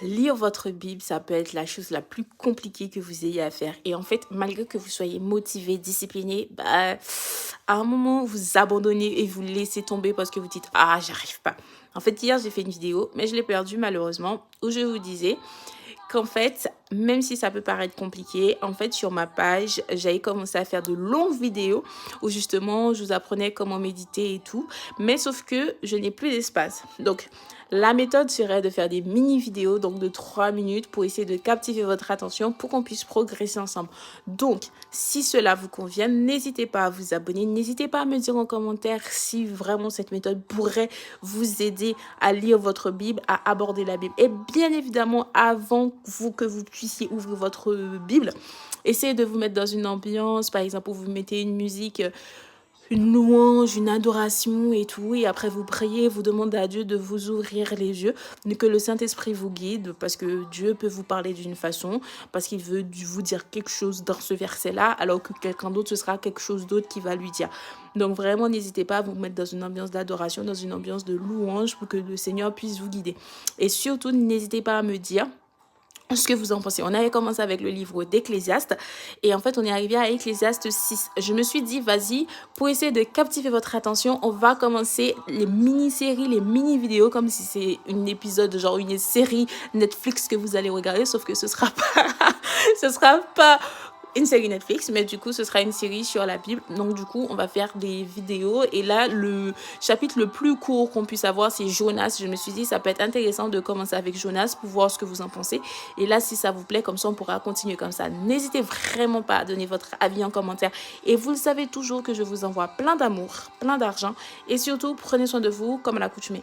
Lire votre Bible, ça peut être la chose la plus compliquée que vous ayez à faire. Et en fait, malgré que vous soyez motivé, discipliné, à un moment, vous abandonnez et vous laissez tomber parce que vous dites, ah, j'arrive pas. En fait, hier, j'ai fait une vidéo, mais je l'ai perdue malheureusement, où je vous disais qu'en fait, même si ça peut paraître compliqué, en fait, sur ma page, j'avais commencé à faire de longues vidéos où justement, je vous apprenais comment méditer et tout. Mais sauf que je n'ai plus d'espace. Donc, la méthode serait de faire des mini-vidéos, donc de 3 minutes, pour essayer de captiver votre attention pour qu'on puisse progresser ensemble. Donc, si cela vous convient, n'hésitez pas à vous abonner. N'hésitez pas à me dire en commentaire si vraiment cette méthode pourrait vous aider à lire votre Bible, à aborder la Bible. Et bien évidemment, avant que vous puissiez ouvrir votre Bible, essayez de vous mettre dans une ambiance, par exemple, où vous mettez une musique, une louange, une adoration et tout. Et après, vous priez, vous demandez à Dieu de vous ouvrir les yeux, que le Saint-Esprit vous guide, parce que Dieu peut vous parler d'une façon, parce qu'il veut vous dire quelque chose dans ce verset-là, alors que quelqu'un d'autre, ce sera quelque chose d'autre qui va lui dire. Donc vraiment, n'hésitez pas à vous mettre dans une ambiance d'adoration, dans une ambiance de louange, pour que le Seigneur puisse vous guider. Et surtout, n'hésitez pas à me dire ce que vous en pensez. On avait commencé avec le livre d'Ecclésiaste et en fait on est arrivé à Ecclésiaste 6. Je me suis dit vas-y, pour essayer de captiver votre attention, on va commencer les mini-séries, les mini-vidéos comme si c'est un épisode, genre une série Netflix que vous allez regarder, sauf que ce sera pas ce sera pas une série Netflix, mais du coup, ce sera une série sur la Bible. Donc, du coup, on va faire des vidéos. Et là, le chapitre le plus court qu'on puisse avoir, c'est Jonas. Je me suis dit, ça peut être intéressant de commencer avec Jonas pour voir ce que vous en pensez. Et là, si ça vous plaît, comme ça, on pourra continuer comme ça. N'hésitez vraiment pas à donner votre avis en commentaire. Et vous le savez toujours que je vous envoie plein d'amour, plein d'argent. Et surtout, prenez soin de vous comme à l'accoutumée.